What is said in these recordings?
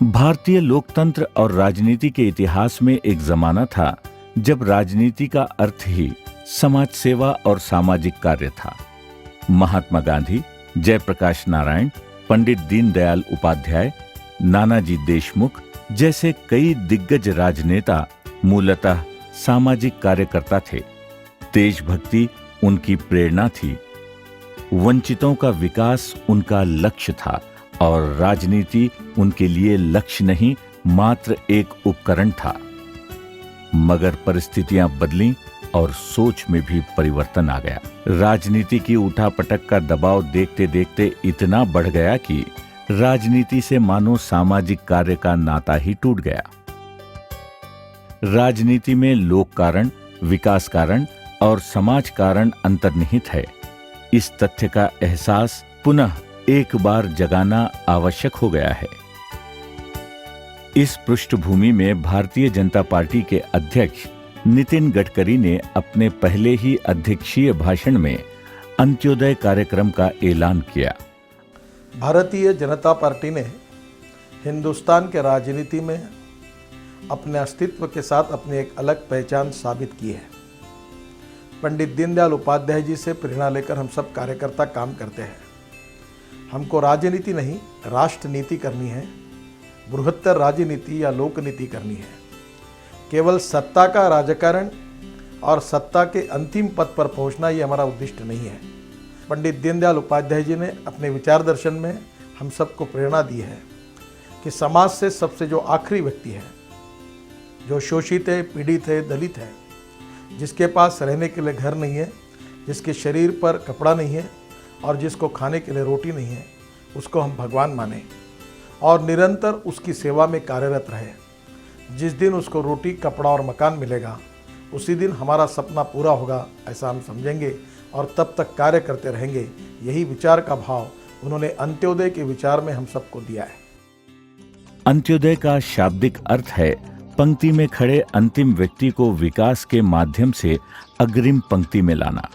भारतीय लोकतंत्र और राजनीति के इतिहास में एक जमाना था जब राजनीति का अर्थ ही समाज सेवा और सामाजिक कार्य था। महात्मा गांधी, जयप्रकाश नारायण, पंडित दीनदयाल उपाध्याय, नानाजी देशमुख जैसे कई दिग्गज राजनेता मूलतः सामाजिक कार्यकर्ता थे। देशभक्ति उनकी प्रेरणा थी, वंचितों का विकास उनका लक्ष्य था और राजनीति उनके लिए लक्ष्य नहीं, मात्र एक उपकरण था। मगर परिस्थितियां बदलीं और सोच में भी परिवर्तन आ गया। राजनीति की उठापटक का दबाव देखते देखते इतना बढ़ गया कि राजनीति से मानो सामाजिक कार्य का नाता ही टूट गया। राजनीति में लोक कारण, विकास कारण और समाज कारण अंतर्निहित है। इस तथ्य का एहसास पुनः एक बार जगाना आवश्यक हो गया है। इस पृष्ठभूमि में भारतीय जनता पार्टी के अध्यक्ष नितिन गडकरी ने अपने पहले ही अध्यक्षीय भाषण में अंत्योदय कार्यक्रम का ऐलान किया। भारतीय जनता पार्टी ने हिंदुस्तान के राजनीति में अपने अस्तित्व के साथ अपनी एक अलग पहचान साबित की है। पंडित दीनदयाल उपाध्याय जी से प्रेरणा लेकर हम सब कार्यकर्ता काम करते हैं। हमको राजनीति नहीं, राष्ट्र नीति करनी है। बृहत्तर राजनीति या लोकनीति करनी है। केवल सत्ता का राजकारण और सत्ता के अंतिम पद पर पहुंचना ये हमारा उद्देश्य नहीं है। पंडित दीनदयाल उपाध्याय जी ने अपने विचार दर्शन में हम सबको प्रेरणा दी है कि समाज से सबसे जो आखिरी व्यक्ति है, जो शोषित है, पीड़ित है, दलित है, जिसके पास रहने के लिए घर नहीं है, जिसके शरीर पर कपड़ा नहीं है और जिसको खाने के लिए रोटी नहीं है, उसको हम भगवान माने और निरंतर उसकी सेवा में कार्यरत रहे। जिस दिन उसको रोटी, कपड़ा और मकान मिलेगा, उसी दिन हमारा सपना पूरा होगा, ऐसा हम समझेंगे और तब तक कार्य करते रहेंगे। यही विचार का भाव उन्होंने अंत्योदय के विचार में हम सबको दिया है। अंत्योदय का शाब्दिक अर्थ है पंक्ति में खड़े अंतिम व्यक्ति को विकास के माध्यम से अग्रिम पंक्ति में लाना।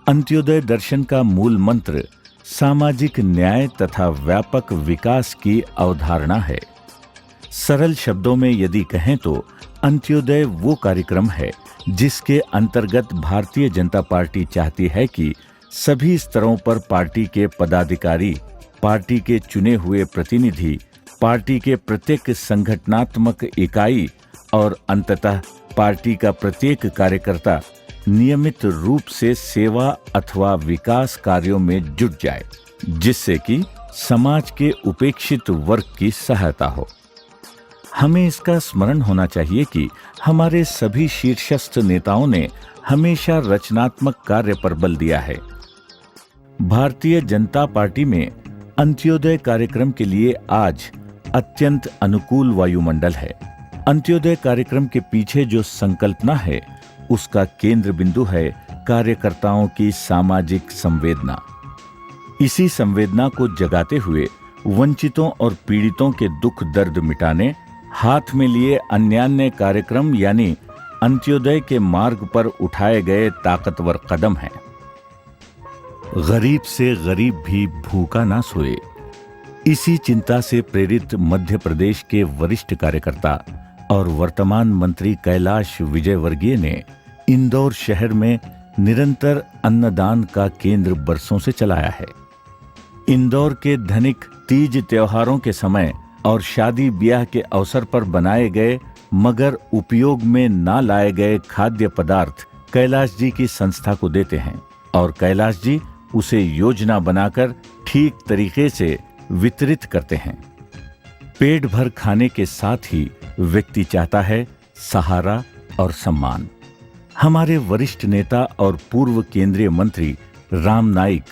अंत्योदय दर्शन का मूल मंत्र सामाजिक न्याय तथा व्यापक विकास की अवधारणा है। सरल शब्दों में यदि कहें तो अंत्योदय वो कार्यक्रम है जिसके अंतर्गत भारतीय जनता पार्टी चाहती है कि सभी स्तरों पर पार्टी के पदाधिकारी, पार्टी के चुने हुए प्रतिनिधि, पार्टी के प्रत्येक संगठनात्मक इकाई और अंततः पार्टी का प्रत्येक कार्यकर्ता नियमित रूप से सेवा अथवा विकास कार्यों में जुट जाए, जिससे कि समाज के उपेक्षित वर्ग की सहायता हो। हमें इसका स्मरण होना चाहिए कि हमारे सभी शीर्षस्थ नेताओं ने हमेशा रचनात्मक कार्य पर बल दिया है। भारतीय जनता पार्टी में अंत्योदय कार्यक्रम के लिए आज अत्यंत अनुकूल वायुमंडल है। अंत्योदय कार्यक्रम के पीछे जो संकल्पना है, उसका केंद्र बिंदु है कार्यकर्ताओं की सामाजिक संवेदना। इसी संवेदना को जगाते हुए वंचितों और पीड़ितों के दुख दर्द मिटाने हाथ में लिए अन्यान्य कार्यक्रम यानी अंत्योदय के मार्ग पर उठाए गए ताकतवर कदम हैं। गरीब से गरीब भी भूखा ना सोए, इसी चिंता से प्रेरित मध्य प्रदेश के वरिष्ठ कार्यकर्ता और वर्तमान मंत्री कैलाश विजयवर्गीय ने इंदौर शहर में निरंतर अन्नदान का केंद्र बरसों से चलाया है। इंदौर के धनिक तीज त्योहारों के समय और शादी ब्याह के अवसर पर बनाए गए मगर उपयोग में ना लाए गए खाद्य पदार्थ कैलाश जी की संस्था को देते हैं और कैलाश जी उसे योजना बनाकर ठीक तरीके से वितरित करते हैं। पेट भर खाने के साथ ही व्यक्ति चाहता है सहारा और सम्मान। हमारे वरिष्ठ नेता और पूर्व केंद्रीय मंत्री राम नाईक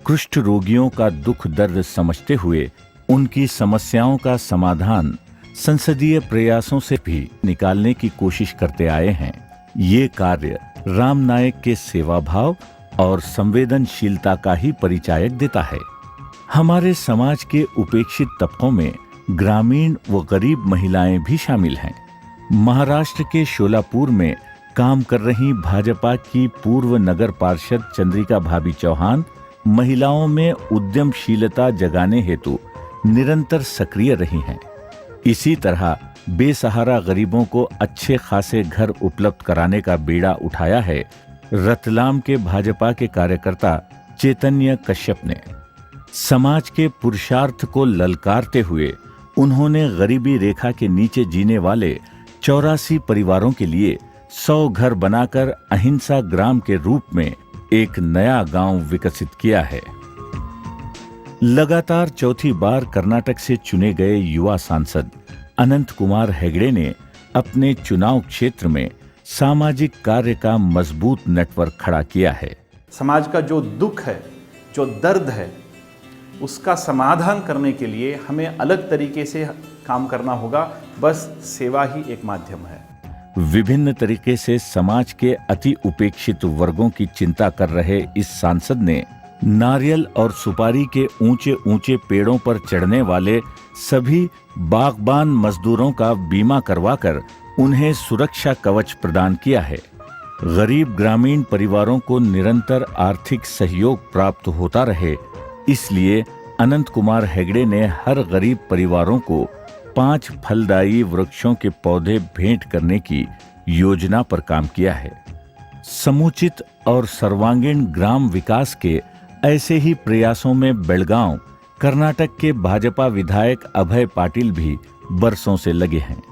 कुष्ठ रोगियों का दुख दर्द समझते हुए उनकी समस्याओं का समाधान संसदीय प्रयासों से भी निकालने की कोशिश करते आए हैं। ये कार्य राम नाईक के सेवा भाव और संवेदनशीलता का ही परिचायक देता है। हमारे समाज के उपेक्षित तबकों में ग्रामीण व गरीब महिलाएं भी शामिल हैं। महाराष्ट्र के शोलापुर में काम कर रही भाजपा की पूर्व नगर पार्षद चंद्रिका भाभी चौहान महिलाओं में उद्यमशीलता जगाने हेतु निरंतर सक्रिय रही हैं। इसी तरह बेसहारा गरीबों को अच्छे खासे घर उपलब्ध कराने का बीड़ा उठाया है रतलाम के भाजपा के कार्यकर्ता चैतन्य कश्यप ने। समाज के पुरुषार्थ को ललकारते हुए उन्होंने गरीबी रेखा के नीचे जीने वाले 84 परिवारों के लिए 100 घर बनाकर अहिंसा ग्राम के रूप में एक नया गांव विकसित किया है। लगातार चौथी बार कर्नाटक से चुने गए युवा सांसद अनंत कुमार हेगड़े ने अपने चुनाव क्षेत्र में सामाजिक कार्य का मजबूत नेटवर्क खड़ा किया है। समाज का जो दुख है, जो दर्द है, उसका समाधान करने के लिए हमें अलग तरीके से काम करना होगा। बस सेवा ही एक माध्यम है। विभिन्न तरीके से समाज के अति उपेक्षित वर्गों की चिंता कर रहे इस सांसद ने नारियल और सुपारी के ऊंचे ऊंचे पेड़ों पर चढ़ने वाले सभी बागबान मजदूरों का बीमा करवाकर उन्हें सुरक्षा कवच प्रदान किया है। गरीब ग्रामीण परिवारों को निरंतर आर्थिक सहयोग प्राप्त होता रहे, इसलिए अनंत कुमार हेगड़े ने हर गरीब परिवारों को 5 फलदायी वृक्षों के पौधे भेंट करने की योजना पर काम किया है। समुचित और सर्वांगीण ग्राम विकास के ऐसे ही प्रयासों में बेलगांव कर्नाटक के भाजपा विधायक अभय पाटिल भी बरसों से लगे हैं।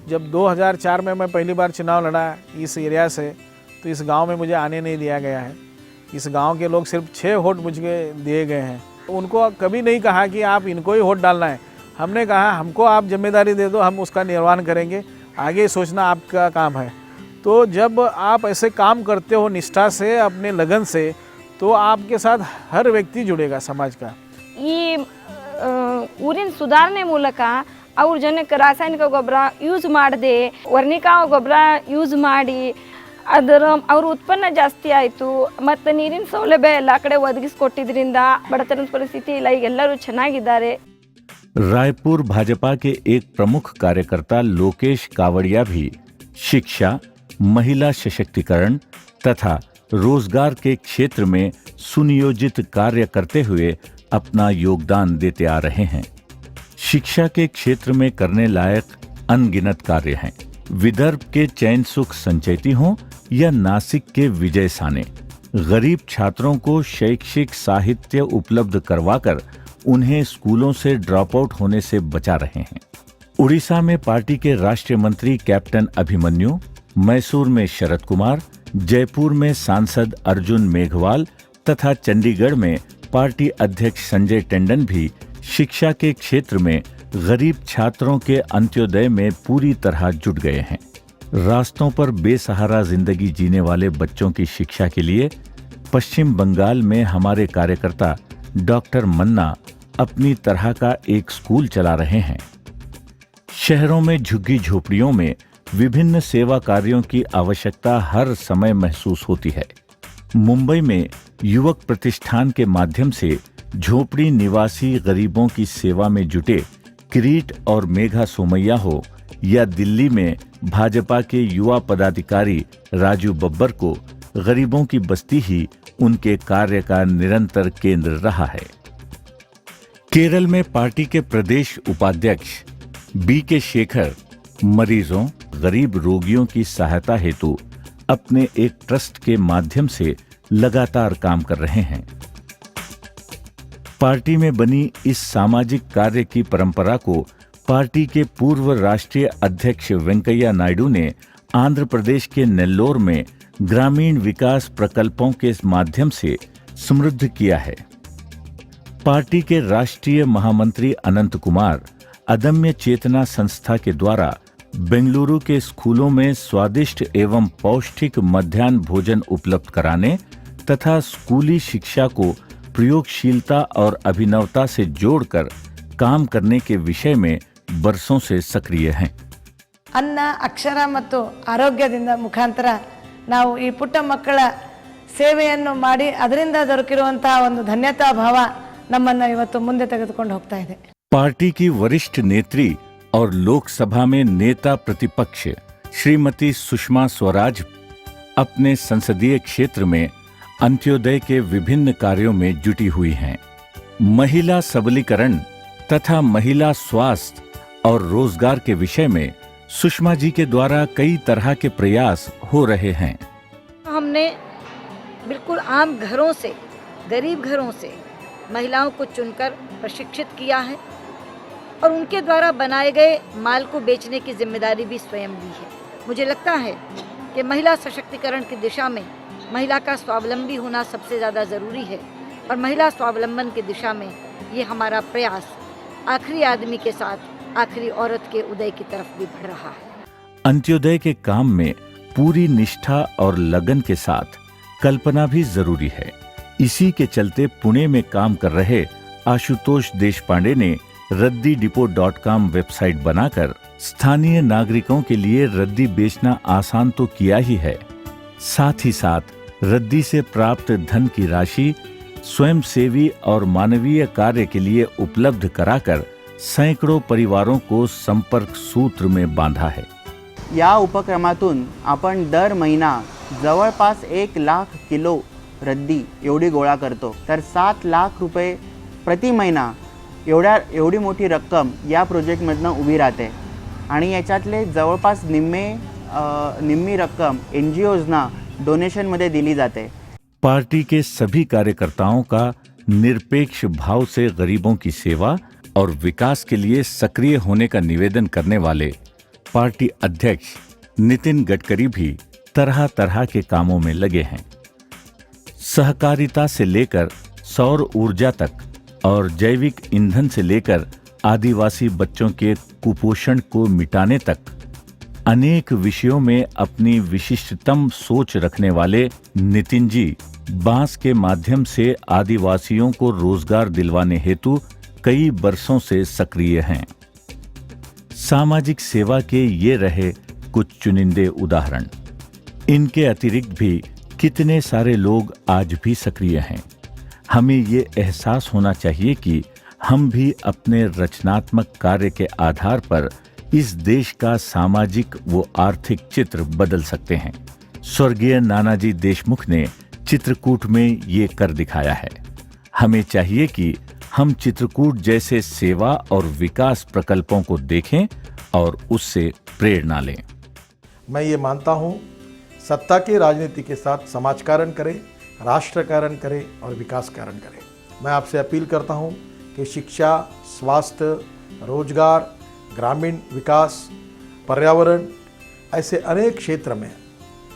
जब 2004 में मैं पहली बार चुनाव लड़ा इस एरिया से, तो इस गांव में मुझे आने नहीं दिया गया है। इस गांव के लोग सिर्फ 6 वोट मुझे दिए गए हैं। उनको कभी नहीं कहा कि आप इनको ही वोट डालना है। हमने कहा हमको आप जिम्मेदारी दे दो, हम उसका निर्वहन करेंगे, आगे सोचना आपका काम है। तो जब आप ऐसे काम करते हो निष्ठा से, अपने लगन से, तो आपके साथ हर व्यक्ति जुड़ेगा समाज का। ಈ ಊರಿನ ಸುಧಾರಣೆ ಮೂಲಕ ಅವ್ರ ಜನಕ್ಕೆ ರಾಸಾಯನಿಕ ಗೊಬ್ಬರ ಯೂಸ್ ಮಾಡದೆ ವರ್ಣಿಕಾವ ಗೊಬ್ಬರ ಯೂಸ್ ಮಾಡಿ ಅವ್ರ ಉತ್ಪನ್ನ ಜಾಸ್ತಿ ಆಯಿತು ಮತ್ತು ನೀರಿನ ಸೌಲಭ್ಯ ಎಲ್ಲ ಕಡೆ ಒದಗಿಸಿಕೊಟ್ಟಿದ್ರಿಂದ ಬಡತನದ ಪರಿಸ್ಥಿತಿ ಇಲ್ಲ, ಈಗ ಎಲ್ಲರೂ ಚೆನ್ನಾಗಿದ್ದಾರೆ। रायपुर भाजपा के एक प्रमुख कार्यकर्ता लोकेश कावड़िया भी शिक्षा, महिला सशक्तिकरण तथा रोजगार के क्षेत्र में सुनियोजित कार्य करते हुए अपना योगदान देते आ रहे हैं। शिक्षा के क्षेत्र में करने लायक अनगिनत कार्य हैं। विदर्भ के चैन सुख संचेती हों या नासिक के विजय साने, गरीब छात्रों को शैक्षिक साहित्य उपलब्ध करवाकर उन्हें स्कूलों से ड्रॉप आउट होने से बचा रहे हैं। उड़ीसा में पार्टी के राष्ट्रीय मंत्री कैप्टन अभिमन्यु, मैसूर में शरद कुमार, जयपुर में सांसद अर्जुन मेघवाल तथा चंडीगढ़ में पार्टी अध्यक्ष संजय टंडन भी शिक्षा के क्षेत्र में गरीब छात्रों के अंत्योदय में पूरी तरह जुट गए हैं। रास्तों पर बेसहारा जिंदगी जीने वाले बच्चों की शिक्षा के लिए पश्चिम बंगाल में हमारे कार्यकर्ता डॉक्टर मन्ना अपनी तरह का एक स्कूल चला रहे हैं। शहरों में झुग्गी झोपड़ियों में विभिन्न सेवा कार्यों की आवश्यकता हर समय महसूस होती है। मुंबई में युवक प्रतिष्ठान के माध्यम से झोपड़ी निवासी गरीबों की सेवा में जुटे किरीट और मेघा सोमैया हो, या दिल्ली में भाजपा के युवा पदाधिकारी राजू बब्बर को गरीबों की बस्ती ही उनके कार्य का निरंतर केंद्र रहा है। केरल में पार्टी के प्रदेश उपाध्यक्ष बी.के. शेखर मरीजों, गरीब रोगियों की सहायता हेतु अपने एक ट्रस्ट के माध्यम से लगातार काम कर रहे हैं। पार्टी में बनी इस सामाजिक कार्य की परंपरा को पार्टी के पूर्व राष्ट्रीय अध्यक्ष वेंकैया नायडू ने आंध्र प्रदेश के नेल्लोर में ग्रामीण विकास प्रकल्पों के माध्यम से समृद्ध किया है। पार्टी के राष्ट्रीय महामंत्री अनंत कुमार अदम्य चेतना संस्था के द्वारा बेंगलुरु के स्कूलों में स्वादिष्ट एवं पौष्टिक मध्याह्न भोजन उपलब्ध कराने तथा स्कूली शिक्षा को प्रयोगशीलता और अभिनवता से जोड़कर काम करने के विषय में बरसों से सक्रिय हैं। ಅನ್ನ ಅಕ್ಷರ ಮತ್ತು ಆರೋಗ್ಯದಿಂದ ಮುಖಾಂತರ ನಾವು ಈ ಪುಟ್ಟ ಮಕ್ಕಳ ಸೇವೆಯನ್ನು ಮಾಡಿ ಅದರಿಂದ ದೊರಕಿರುವಂತಹ ಒಂದು ಧನ್ಯತಾ ಭಾವ ನಮ್ಮನ್ನು ಇವತ್ತು ಮುಂದೆ ತೆಗೆದುಕೊಂಡು ಹೋಗ್ತಾ ಇದೆ। पार्टी की वरिष्ठ नेत्री और लोकसभा में नेता प्रतिपक्ष श्रीमती सुषमा स्वराज अपने संसदीय क्षेत्र में अंत्योदय के विभिन्न कार्यों में जुटी हुई हैं। महिला सबलीकरण तथा महिला स्वास्थ्य और रोजगार के विषय में सुषमा जी के द्वारा कई तरह के प्रयास हो रहे हैं। हमने बिल्कुल आम घरों से, गरीब घरों से महिलाओं को चुनकर प्रशिक्षित किया है और उनके द्वारा बनाए गए माल को बेचने की जिम्मेदारी भी स्वयं ली है। मुझे लगता है कि महिला सशक्तिकरण की दिशा में महिला का स्वावलंबी होना सबसे ज़्यादा ज़रूरी है और महिला स्वावलंबन की दिशा में ये हमारा प्रयास आखिरी आदमी के साथ आखिरी औरत के उदय की तरफ भी बढ़ रहा है। अंत्योदय के काम में पूरी निष्ठा और लगन के साथ कल्पना भी जरूरी है। इसी के चलते पुणे में काम कर रहे आशुतोष देशपांडे ने रद्दीडिपो.com वेबसाइट बनाकर स्थानीय नागरिकों के लिए रद्दी बेचना आसान तो किया ही है, साथ ही साथ रद्दी से प्राप्त धन की राशि स्वयंसेवी और मानवीय कार्य के लिए उपलब्ध कराकर सैकड़ों परिवारों को संपर्क सूत्र में बांधा है। या उपक्रमातून आपण दर महिना जवळपास 1 लाख किलो रद्दी एवढी गोळा करतो, तर 7 लाख रुपये प्रति महिना एवढी मोठी रक्कम या प्रोजेक्टमधनं उभी राहते आणि याच्यातले जवळपास निम्मी रक्कम NGOजना डोनेशनमध्ये दिली जाते। पार्टी के सभी कार्यकर्ताओं का निरपेक्ष भाव से गरीबों की सेवा और विकास के लिए सक्रिय होने का निवेदन करने वाले पार्टी अध्यक्ष नितिन गडकरी भी तरह तरह के कामों में लगे हैं। सहकारिता से लेकर सौर ऊर्जा तक और जैविक ईंधन से लेकर आदिवासी बच्चों के कुपोषण को मिटाने तक अनेक विषयों में अपनी विशिष्टतम सोच रखने वाले नितिन जी बांस के माध्यम से आदिवासियों को रोजगार दिलवाने हेतु कई वर्षों से सक्रिय हैं। सामाजिक सेवा के ये रहे कुछ चुनिंदे उदाहरण। इनके अतिरिक्त भी कितने सारे लोग आज भी सक्रिय हैं। हमें ये एहसास होना चाहिए कि हम भी अपने रचनात्मक कार्य के आधार पर इस देश का सामाजिक व आर्थिक चित्र बदल सकते हैं। स्वर्गीय नानाजी देशमुख ने चित्रकूट में ये कर दिखाया है। हमें चाहिए कि हम चित्रकूट जैसे सेवा और विकास प्रकल्पों को देखें और उससे प्रेरणा लें। मैं ये मानता हूँ सत्ता की राजनीति के साथ समाजकारण करें, राष्ट्रकारण करें और विकासकारण करें। मैं आपसे अपील करता हूँ कि शिक्षा, स्वास्थ्य, रोजगार, ग्रामीण विकास, पर्यावरण ऐसे अनेक क्षेत्र में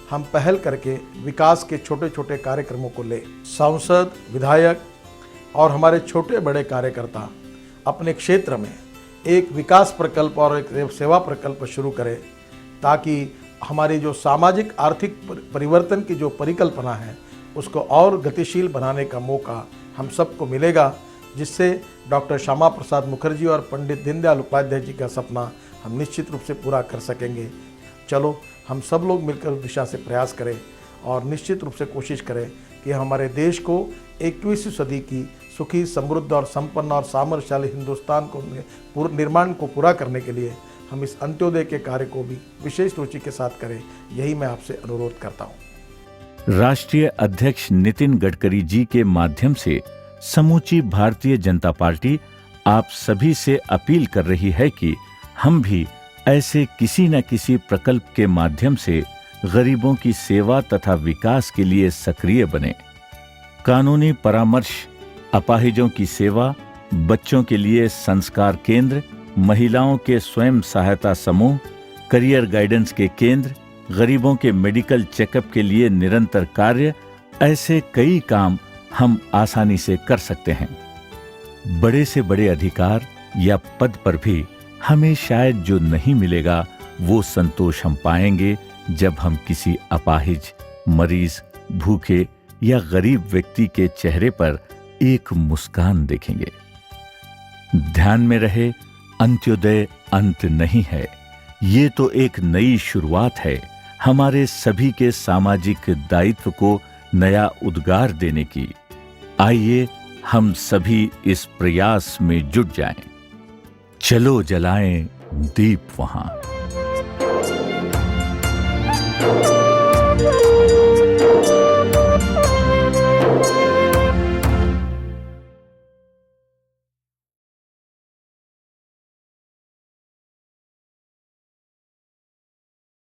हम पहल करके विकास के छोटे छोटे कार्यक्रमों को लें। सांसद, विधायक और हमारे छोटे बड़े कार्यकर्ता अपने क्षेत्र में एक विकास प्रकल्प और एक सेवा प्रकल्प शुरू करें ताकि हमारी जो सामाजिक आर्थिक परिवर्तन की जो परिकल्पना है उसको और गतिशील बनाने का मौका हम सबको मिलेगा, जिससे डॉक्टर श्यामा प्रसाद मुखर्जी और पंडित दीनदयाल उपाध्याय जी का सपना हम निश्चित रूप से पूरा कर सकेंगे। चलो हम सब लोग मिलकर उस दिशा से प्रयास करें और निश्चित रूप से कोशिश करें कि हमारे देश को 21वीं सदी की सुखी, समृद्ध और संपन्न और सामर्थ्यशाली हिंदुस्तान को निर्माण को पूरा करने के लिए हम इस अंत्योदय के कार्य को भी विशेष रुचि के साथ करें। यही मैं आपसे अनुरोध करता हूँ। राष्ट्रीय अध्यक्ष नितिन गडकरी जी के माध्यम से समूची भारतीय जनता पार्टी आप सभी से अपील कर रही है कि हम भी ऐसे किसी न किसी प्रकल्प के माध्यम से गरीबों की सेवा तथा विकास के लिए सक्रिय बने। कानूनी परामर्श, अपाहिजों की सेवा, बच्चों के लिए संस्कार केंद्र, महिलाओं के स्वयं सहायता समूह, करियर गाइडेंस के केंद्र, गरीबों के मेडिकल चेकअप के लिए निरंतर कार्य, ऐसे कई काम हम आसानी से कर सकते हैं। बड़े से बड़े अधिकार या पद पर भी हमें शायद जो नहीं मिलेगा वो संतोष हम पाएंगे जब हम किसी अपाहिज, मरीज, भूखे या गरीब व्यक्ति के चेहरे पर एक मुस्कान देखेंगे। ध्यान में रहे, अंत्योदय अंत नहीं है, ये तो एक नई शुरुआत है हमारे सभी के सामाजिक दायित्व को नया उद्गार देने की। आइए हम सभी इस प्रयास में जुट जाएं। चलो जलाएं दीप वहां। है।